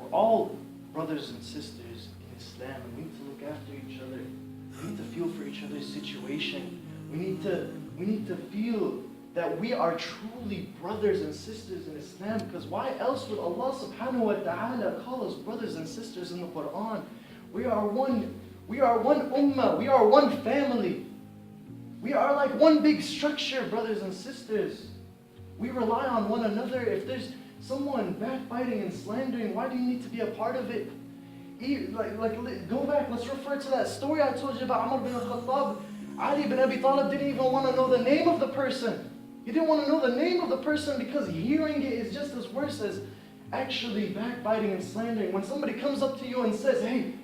we're all brothers and sisters in Islam, and we need to look after each other. We need to feel for each other's situation. We need to feel that we are truly brothers and sisters in Islam, because why else would Allah subhanahu wa ta'ala call us brothers and sisters in the Quran? We are one ummah, we are one family. We are like one big structure, brothers and sisters. We rely on one another. If there's someone backbiting and slandering, why do you need to be a part of it? Go back, let's refer to that story I told you about Umar bin al-Khattab. Ali bin Abi Talib didn't even want to know the name of the person. He didn't want to know the name of the person because hearing it is just as worse as actually backbiting and slandering. When somebody comes up to you and says, hey,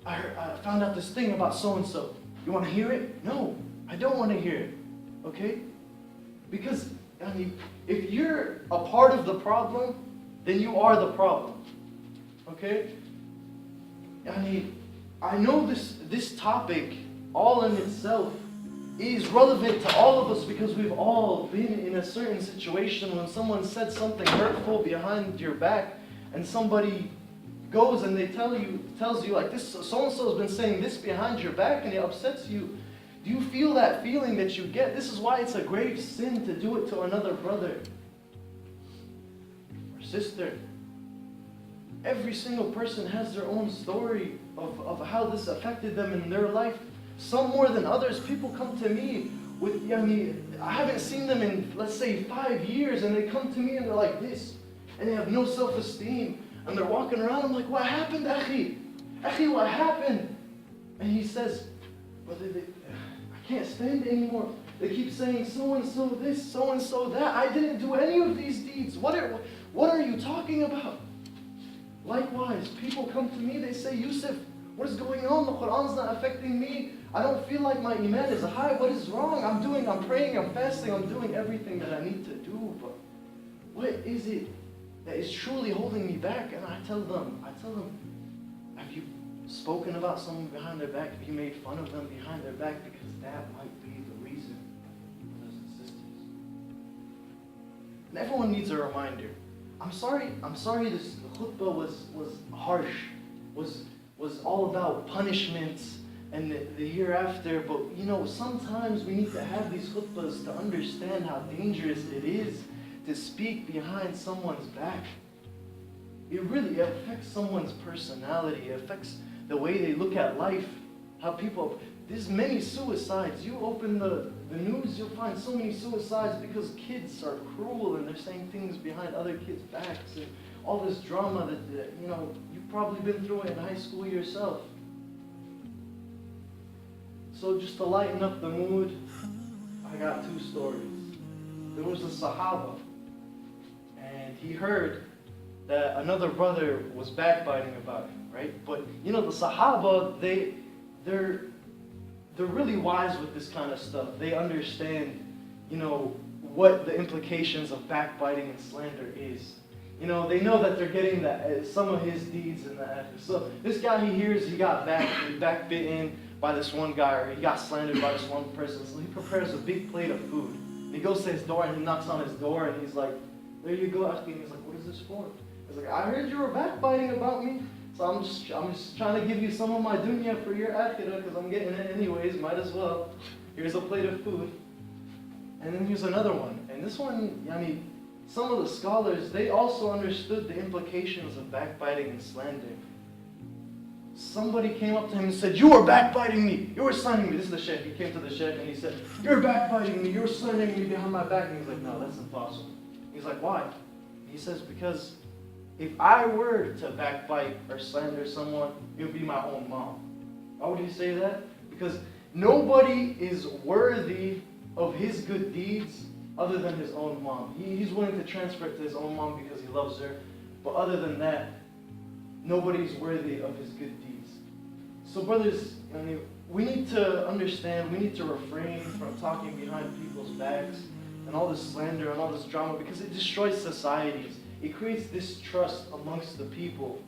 I found out this thing about so-and-so. You want to hear it? No, I don't want to hear it. Okay? Because if you're a part of the problem, then you are the problem. Okay? I know this topic all in itself is relevant to all of us because we've all been in a certain situation when someone said something hurtful behind your back and somebody goes and tells you like this, so-and-so has been saying this behind your back and it upsets you. Do you feel that feeling that you get? This is why it's a grave sin to do it to another brother or sister. Every single person has their own story of how this affected them in their life. Some more than others. People come to me with, I haven't seen them in, let's say, 5 years, and they come to me and they're like this, and they have no self-esteem, and they're walking around. I'm like, what happened, Akhi? Akhi, what happened? And he says, brother, I can't stand it anymore. They keep saying so-and-so this, so-and-so that. I didn't do any of these deeds. What are you talking about? Likewise, people come to me, they say, Yousef, what is going on? The Quran's not affecting me. I don't feel like my iman is high. What is wrong? I'm praying, I'm fasting, I'm doing everything that I need to do. But what is it that is truly holding me back? And I tell them, have you spoken about someone behind their back? Have you made fun of them behind their back? Because that might be the reason, brothers and sisters. And everyone needs a reminder. I'm sorry this khutbah was harsh, was all about punishments and the hereafter, but sometimes we need to have these khutbahs to understand how dangerous it is to speak behind someone's back. It really affects someone's personality, it affects the way they look at life, how there's many suicides. You open the news, you'll find so many suicides because kids are cruel and they're saying things behind other kids' backs and all this drama that you've probably been through it in high school yourself. So just to lighten up the mood, I got 2 stories. There was a Sahaba, and he heard that another brother was backbiting about him, right? But the Sahaba, they're really wise with this kind of stuff. They understand, what the implications of backbiting and slander is. They know that they're getting some of his deeds in the after. So this guy, he hears he got backbitten by this one guy, or he got slandered by this one person. So he prepares a big plate of food. And he goes to his door and he knocks on his door and he's like, there you go, Akhi. And he's like, what is this for? He's like, I heard you were backbiting about me. So I'm just trying to give you some of my dunya for your akhirah because I'm getting it anyways, might as well. Here's a plate of food. And then here's another one. And this one, some of the scholars, they also understood the implications of backbiting and slandering. Somebody came up to him and said, you are backbiting me. You are slandering me. This is the sheikh. He came to the sheikh and he said, you're backbiting me. You're slandering me behind my back. And he's like, no, that's impossible. He's like, why? He says, because if I were to backbite or slander someone, it would be my own mom. Why would he say that? Because nobody is worthy of his good deeds other than his own mom. He's willing to transfer it to his own mom because he loves her. But other than that, nobody's worthy of his good deeds. So brothers, we need to understand, we need to refrain from talking behind people's backs and all this slander and all this drama because it destroys societies. It creates distrust amongst the people,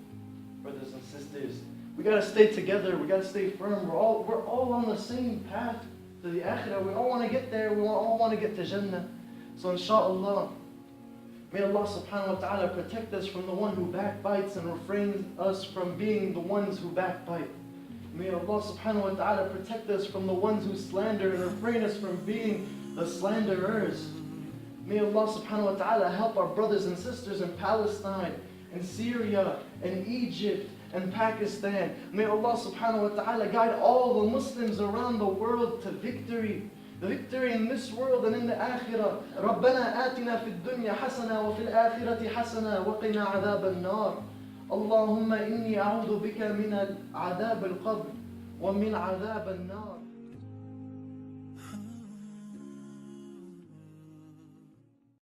brothers and sisters. We got to stay together. We got to stay firm. We're all on the same path to the akhirah. We all want to get there. We all want to get to Jannah. So inshallah, May Allah subhanahu wa ta'ala protect us from the one who backbites and refrain us from being the ones who backbite. May Allah subhanahu wa ta'ala protect us from the ones who slander and refrain us from being the slanderers. May Allah subhanahu wa ta'ala help our brothers and sisters in Palestine, and Syria, and Egypt, and Pakistan. May Allah subhanahu wa ta'ala guide all the Muslims around the world to victory. The victory in this world and in the akhirah. رَبَّنَا آتِنَا فِي الدُّنْيَا حَسَنَةً وَفِي الْآخِرَةِ حَسَنَةً وَقِنَا عَذَابَ النَّارِ. اللهم إني أعوذ بك من عذاب القبر ومن عذاب النار.